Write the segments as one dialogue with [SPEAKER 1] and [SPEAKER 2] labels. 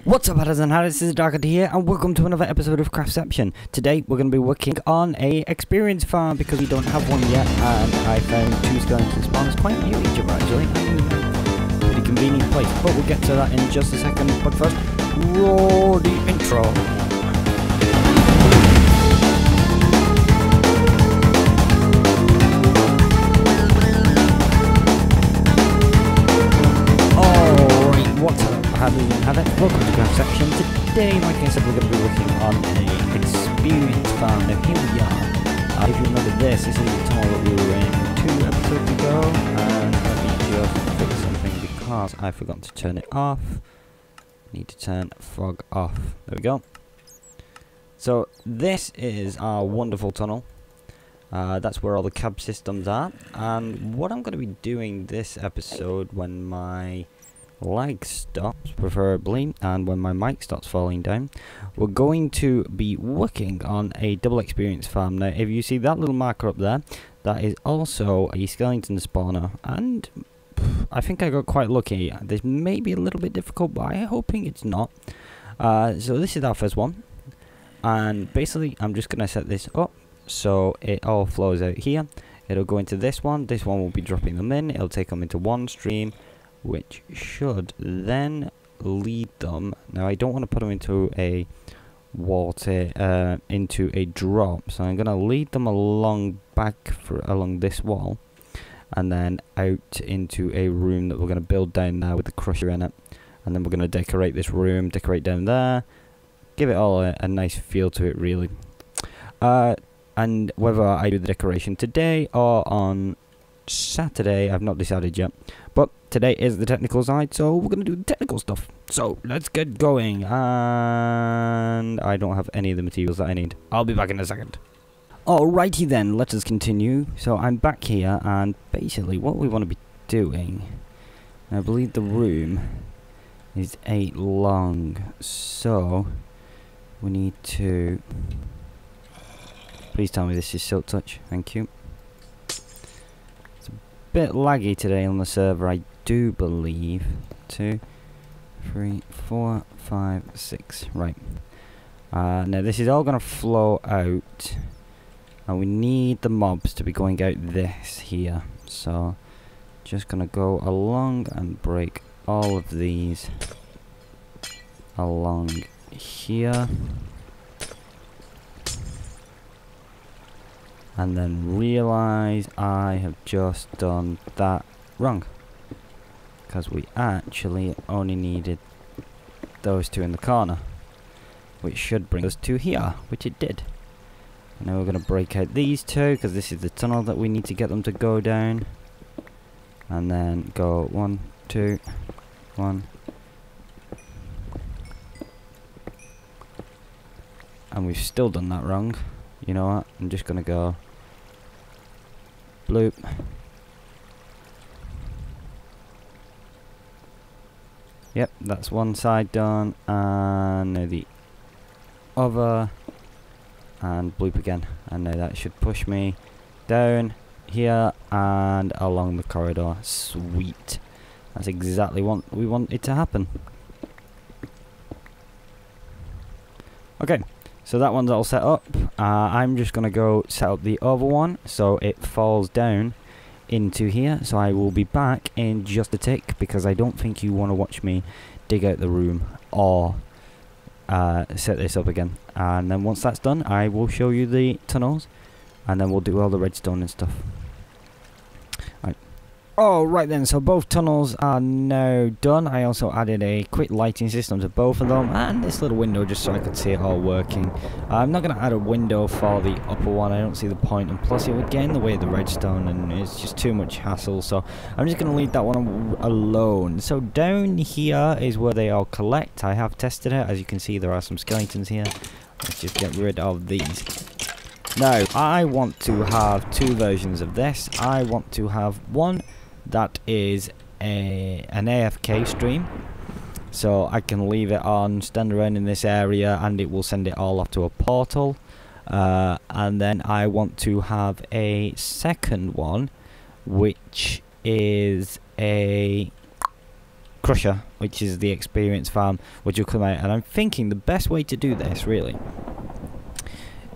[SPEAKER 1] What's up, Hatters and Hatters, this is TheDarkHatty here, and welcome to another episode of Craftception. Today, we're going to be working on a experience farm because we don't have one yet, and I found two skeleton spawns quite near each other actually. Pretty convenient place, but we'll get to that in just a second. But first, roll the intro. Welcome to Craftception. Today, like I said, we're going to be working on an experience farm. Now here we are. If you remember this is the tunnel that we were in 2 episodes ago, and let me just fix something because I forgot to turn it off. Need to turn frog off. There we go. So this is our wonderful tunnel. That's where all the cab systems are, and what I'm going to be doing this episode when my lag stops, preferably, and when my mic starts falling down, we're going to be working on a double experience farm. Now, if you see that little marker up there, that is also a skeleton spawner, and I think I got quite lucky. This may be a little bit difficult, but I'm hoping it's not. So this is our first one, and basically I'm just going to set this up so it all flows out here. It'll go into this one will be dropping them in, it'll take them into one stream, which should then lead them. Now I don't want to put them into a water, into a drop, so I'm going to lead them along along this wall, and then out into a room that we're going to build down there with the crusher in it, and then we're going to decorate this room, decorate down there, give it all a nice feel to it really. And whether I do the decoration today or on Saturday, I've not decided yet, but today is the technical side, so we're going to do the technical stuff. So let's get going, and I don't have any of the materials that I need. I'll be back in a second. Alrighty then, let us continue. So I'm back here, and basically what we want to be doing, I believe the room is 8 long, so we need to, please tell me this is Silk Touch, thank you. Bit laggy today on the server, I do believe. 2, 3, 4, 5, 6. Right. Now this is all going to flow out, and we need the mobs to be going out this here. So just going to go along and break all of these along here. And then realise I have just done that wrong, because we actually only needed those 2 in the corner, which should bring us to here, which it did. And now we're going to break out these 2, because this is the tunnel that we need to get them to go down, and then go 1, 2, 1, and we've still done that wrong. You know what, I'm just going to go bloop. Yep, that's one side done, and now the other, and bloop again, and now that should push me down here and along the corridor. Sweet, that's exactly what we want it to happen. Okay, so that one's all set up. I'm just going to go set up the other one so it falls down into here. So I will be back in just a tick, because I don't think you want to watch me dig out the room or set this up again. And then once that's done, I will show you the tunnels, and then we'll do all the redstone and stuff. Right. Alright then, so both tunnels are now done. I also added a quick lighting system to both of them, and this little window just so I could see it all working. I'm not going to add a window for the upper one, I don't see the point, and plus it would get in the way of the redstone and it's just too much hassle, so I'm just going to leave that one alone. So down here is where they all collect. I have tested it, as you can see there are some skeletons here. Let's just get rid of these. Now, I want to have 2 versions of this. I want to have one that is an AFK stream, so I can leave it on, stand around in this area, and it will send it all off to a portal. And then I want to have a second one, which is a crusher, which is the experience farm, which will come out. And I'm thinking the best way to do this really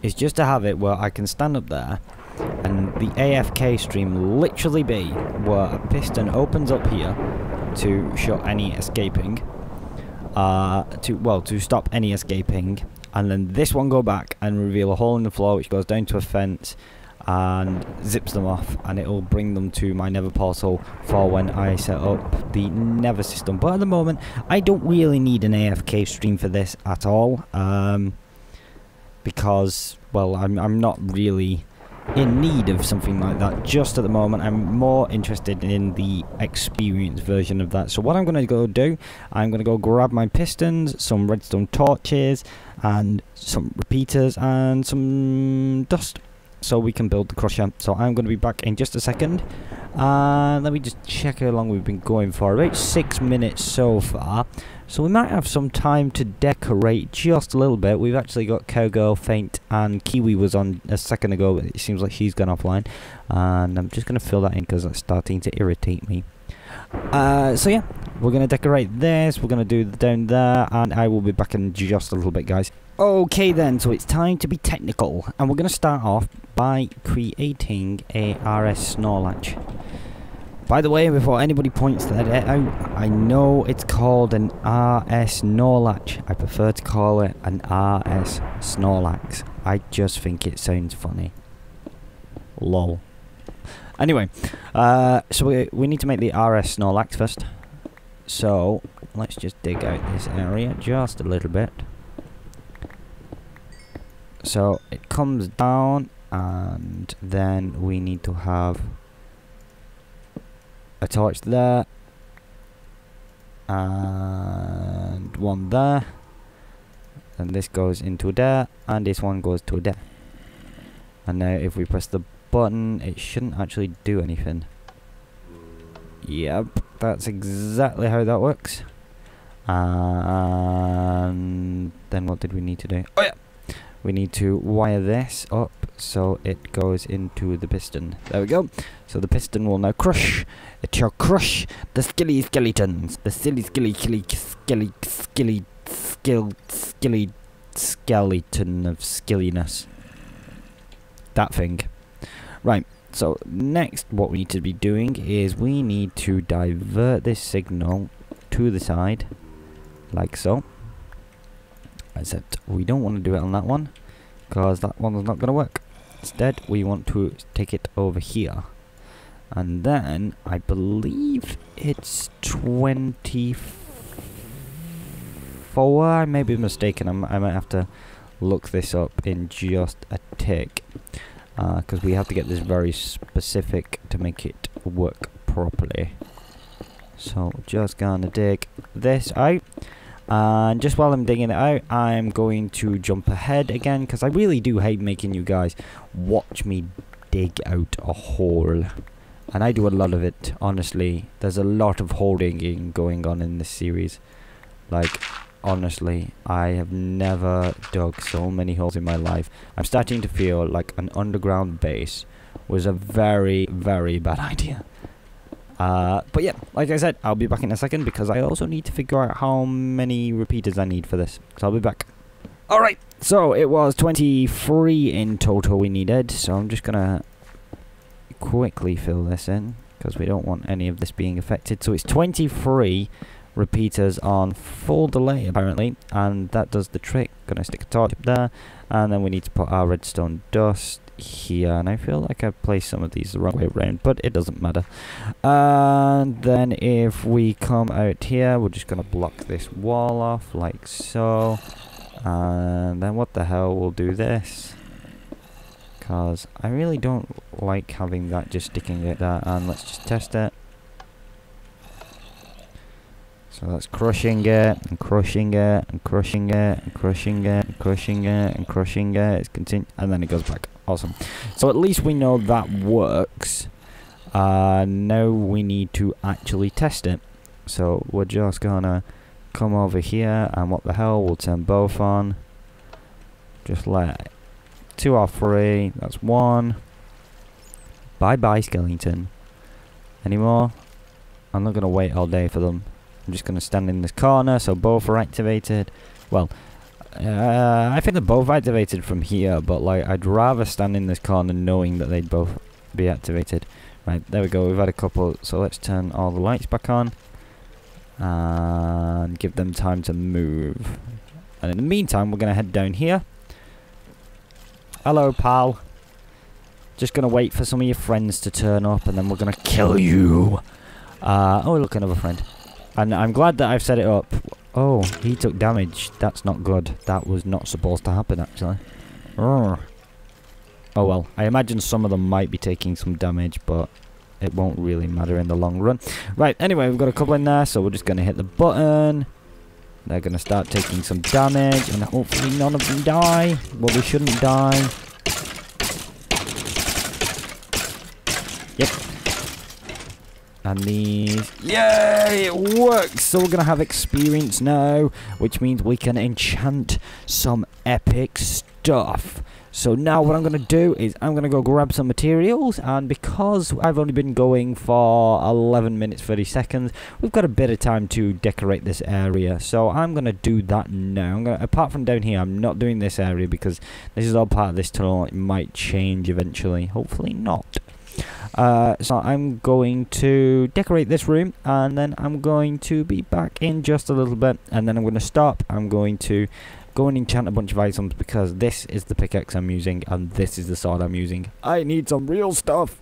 [SPEAKER 1] is just to have it where I can stand up there and the AFK stream literally be where a piston opens up here to shut any escaping, to stop any escaping, and then this one go back and reveal a hole in the floor which goes down to a fence and zips them off, and it will bring them to my nether portal for when I set up the nether system. But at the moment I don't really need an AFK stream for this at all, because, well, I'm not really in need of something like that just at the moment. I'm more interested in the experience version of that. So what I'm going to go do, I'm going to go grab my pistons, some redstone torches, and some repeaters, and some dust, so we can build the crusher. So I'm going to be back in just a second. Let me just check how long we've been going for. About 6 minutes so far. So we might have some time to decorate just a little bit. We've actually got Cowgirl, Faint, and Kiwi was on a second ago, but it seems like she's gone offline. And I'm just going to fill that in because it's starting to irritate me. So yeah, we're going to decorate this, we're going to do down there, and I will be back in just a little bit, guys. Okay then, so it's time to be technical, and we're going to start off by creating a RS Snorlax. By the way, before anybody points that out, I know it's called an RS Snorlax. I prefer to call it an RS Snorlax. I just think it sounds funny. Lol. Anyway, so we need to make the RS Snorlax first. So let's just dig out this area just a little bit. So it comes down, and then we need to have a torch there, and one there, and this goes into there, and this one goes to there. And now if we press the button, it shouldn't actually do anything. Yep, that's exactly how that works. And then what did we need to do? Oh yeah, we need to wire this up so it goes into the piston. There we go. So the piston will now crush. It shall crush the skilly skeletons. The silly skeleton of skilliness. That thing. Right. So next what we need to be doing is we need to divert this signal to the side. Like so. Except we don't want to do it on that one, because that one's not going to work. Instead, we want to take it over here. And then, I believe it's 24. I may be mistaken. I might have to look this up in just a tick. Because we have to get this very specific to make it work properly. So, just gonna dig this out. And just while I'm digging it out, I'm going to jump ahead again, because I really do hate making you guys watch me dig out a hole. And I do a lot of it, honestly. There's a lot of hole digging going on in this series. Like, honestly, I have never dug so many holes in my life. I'm starting to feel like an underground base was a very, very bad idea. But yeah, like I said, I'll be back in a second, because I also need to figure out how many repeaters I need for this. So I'll be back. Alright, so it was 23 in total we needed. So I'm just gonna quickly fill this in, because we don't want any of this being affected. So it's 23 repeaters on full delay apparently, and that does the trick. Gonna stick a torch up there, and then we need to put our redstone dust here, and I feel like I've placed some of these the wrong way around, but it doesn't matter. And then if we come out here, we're just gonna block this wall off like so, and then what the hell, we'll do this, because I really don't like having that just sticking like that. And let's just test it. So that's crushing it, and crushing it, and crushing it, and crushing it, and crushing it, and crushing it. It's and then it goes back. Awesome. So at least we know that works. Now we need to actually test it. So we're just gonna come over here, and what the hell, we'll turn both on. Just let 2 or 3. That's 1. Bye bye, skeleton. Any more? I'm not gonna wait all day for them. I'm just going to stand in this corner, so both are activated. Well, I think they're both activated from here, but like I'd rather stand in this corner knowing that they'd both be activated. Right, there we go, we've had a couple, so let's turn all the lights back on and give them time to move. And in the meantime, we're going to head down here. Hello, pal. Just going to wait for some of your friends to turn up, and then we're going to kill you. Oh, look, another friend. And I'm glad that I've set it up. Oh, he took damage. That's not good. That was not supposed to happen, actually. Oh well, I imagine some of them might be taking some damage, but it won't really matter in the long run. Right, anyway, we've got a couple in there, so we're just going to hit the button. They're going to start taking some damage, and hopefully none of them die. Well, they shouldn't die. Yep. And these... Yay! It works! So we're going to have experience now, which means we can enchant some epic stuff. So now what I'm going to do is I'm going to go grab some materials, and because I've only been going for 11 minutes 30 seconds, we've got a bit of time to decorate this area. So I'm going to do that now. Apart from down here, I'm not doing this area because this is all part of this tunnel. It might change eventually. Hopefully not. So I'm going to decorate this room, and then I'm going to be back in just a little bit, and then I'm going to stop. I'm going to go and enchant a bunch of items because this is the pickaxe I'm using and this is the sword I'm using. I need some real stuff.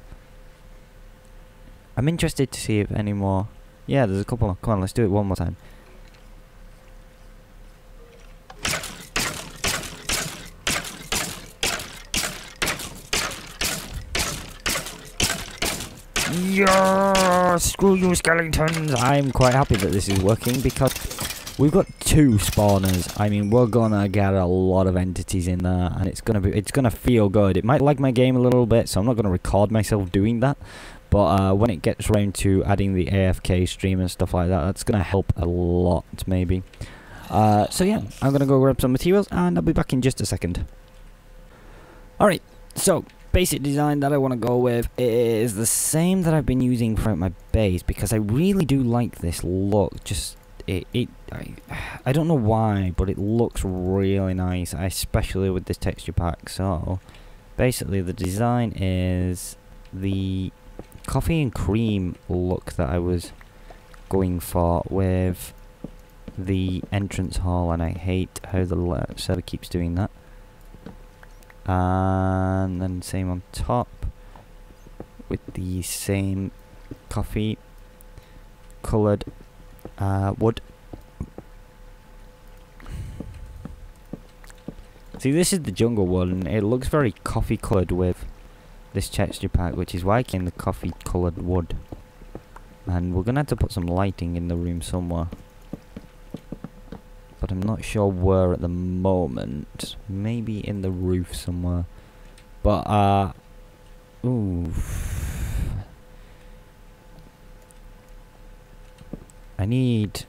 [SPEAKER 1] I'm interested to see if any more... Yeah, there's a couple more. Come on, let's do it one more time. Yeah, screw you skeletons. I'm quite happy that this is working because we've got 2 spawners. I mean, we're gonna get a lot of entities in there, and it's gonna feel good. It might lag my game a little bit, so I'm not gonna record myself doing that. But when it gets around to adding the AFK stream and stuff like that, that's gonna help a lot, maybe. So yeah, I'm gonna go grab some materials, and I'll be back in just a second. Alright, so basic design that I want to go with is the same that I've been using throughout my base because I really do like this look. Just I don't know why, but it looks really nice, especially with this texture pack. So basically the design is the coffee and cream look that I was going for with the entrance hall, and I hate how the server keeps doing that. And then same on top with the same coffee coloured wood. See, this is the jungle one. It looks very coffee coloured with this texture pack, which is why I came the coffee coloured wood. And we're gonna have to put some lighting in the room somewhere, but I'm not sure where at the moment. Maybe in the roof somewhere. But ooh, I need...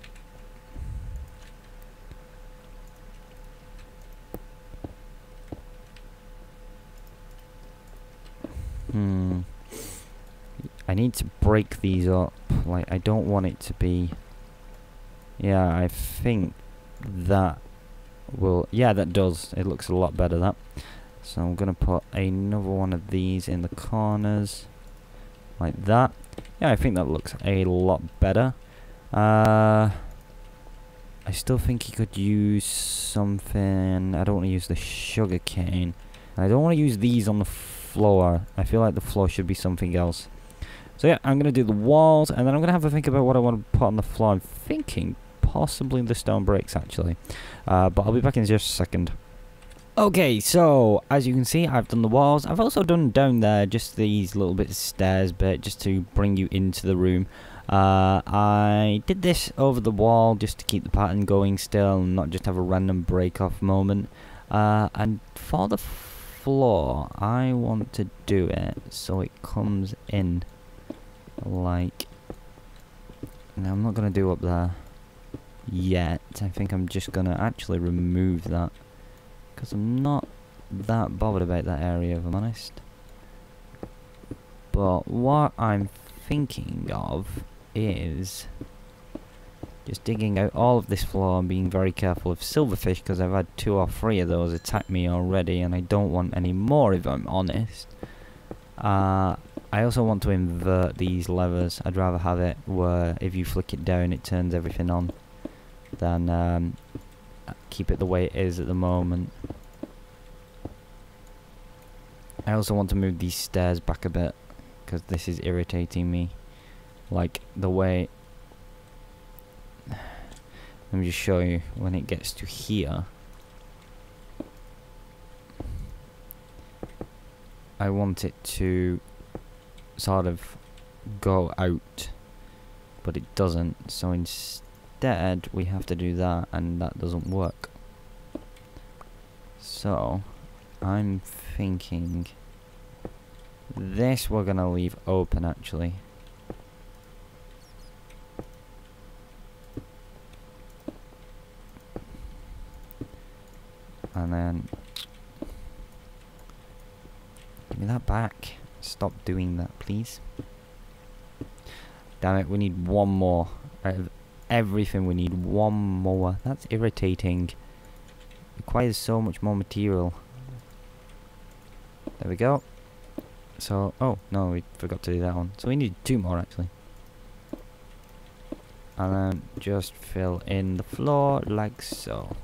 [SPEAKER 1] I need to break these up. Like, I don't want it to be... Yeah, I think that will... Yeah, that does. It looks a lot better, that. So I'm going to put another one of these in the corners. Like that. Yeah, I think that looks a lot better. I still think you could use something... I don't want to use the sugar cane. I don't want to use these on the floor. I feel like the floor should be something else. So yeah, I'm going to do the walls, and then I'm going to have a think about what I want to put on the floor. I'm thinking possibly the stone bricks, actually. But I'll be back in just a second. Okay, so as you can see, I've done the walls. I've also done down there just these little bits of stairs bit just to bring you into the room. I did this over the wall just to keep the pattern going still and not just have a random break off moment. And for the floor, I want to do it so it comes in like... Now I'm not going to do up there yet. I think I'm just going to actually remove that, because I'm not that bothered about that area, if I'm honest. But what I'm thinking of is Just digging out all of this floor and being very careful of silverfish, because I've had 2 or 3 of those attack me already, and I don't want any more if I'm honest. I also want to invert these levers. I'd rather have it where if you flick it down it turns everything on than keep it the way it is at the moment. I also want to move these stairs back a bit, because this is irritating me. Like the way... Let me just show you when it gets to here. I want it to sort of go out, but it doesn't. So instead we have to do that, and that doesn't work. So I'm thinking this we're gonna leave open actually. And then give me that back. Stop doing that, please. Damn it, we need one more. Out of everything, we need one more. That's irritating. Requires so much more material. There we go. So, oh, no, we forgot to do that one. So we need 2 more, actually. And then just fill in the floor like so.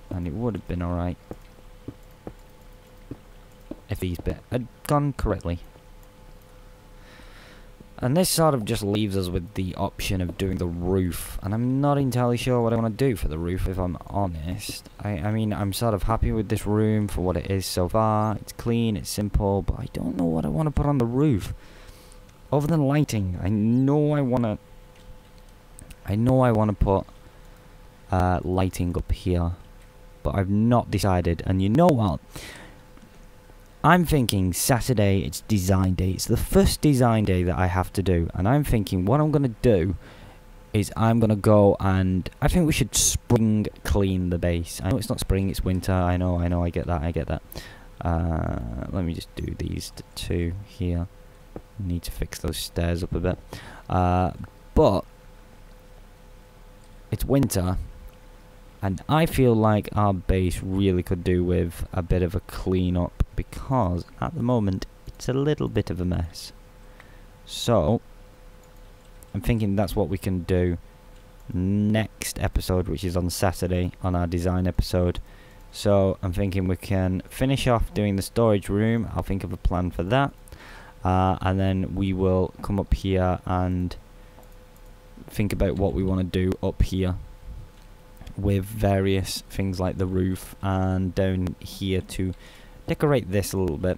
[SPEAKER 1] And it would have been alright if these bits had gone correctly. And this sort of just leaves us with the option of doing the roof, and I'm not entirely sure what I want to do for the roof, if I'm honest. I mean, I'm sort of happy with this room for what it is so far. It's clean, it's simple, but I don't know what I want to put on the roof. Other than lighting, I know I want to put lighting up here. But I've not decided, and you know what? I'm thinking Saturday, it's design day. It's the first design day that I have to do, and I'm thinking what I'm going to do is I'm going to go and I think we should spring clean the base. I know it's not spring, it's winter. I know, I get that. Let me just do these 2 here. Need to fix those stairs up a bit. But it's winter. And I feel like our base really could do with a bit of a clean up, because at the moment it's a little bit of a mess. So I'm thinking that's what we can do next episode, which is on Saturday, on our design episode. So I'm thinking we can finish off doing the storage room. I'll think of a plan for that, and then we will come up here and think about what we want to do up here with various things like the roof, and down here to decorate this a little bit,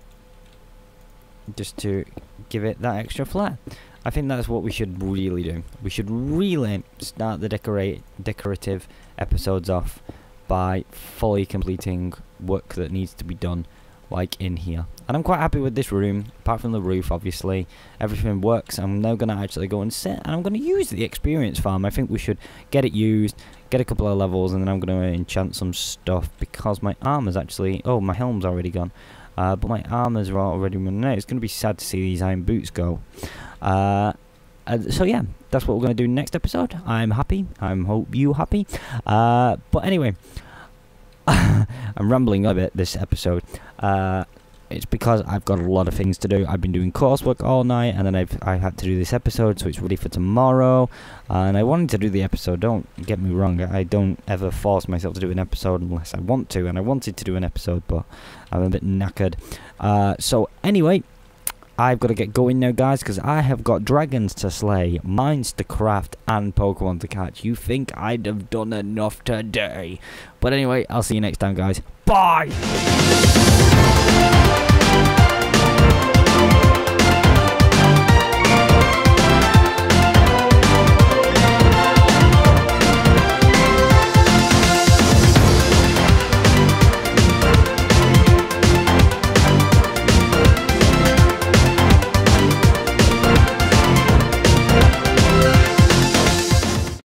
[SPEAKER 1] just to give it that extra flair. I think that's what we should really do. We should really start the decorative episodes off by fully completing work that needs to be done, like in here. And I'm quite happy with this room, apart from the roof, obviously. Everything works. I'm now going to actually go and sit, and I'm going to use the experience farm. I think we should get it used, get a couple of levels, and then I'm going to enchant some stuff, because my armor's actually... Oh, my helm's already gone. But my armors are already running out. It's going to be sad to see these iron boots go. So yeah, that's what we're going to do next episode. I'm happy. I hope you happy. But anyway, I'm rambling a bit this episode. It's because I've got a lot of things to do. I've been doing coursework all night, and then I had to do this episode, so it's ready for tomorrow. And I wanted to do the episode, don't get me wrong, I don't ever force myself to do an episode unless I want to, and I wanted to do an episode, but I'm a bit knackered. So anyway, I've got to get going now, guys, because I have got dragons to slay, mines to craft, and Pokemon to catch. You think I'd have done enough today? But anyway, I'll see you next time, guys. Bye!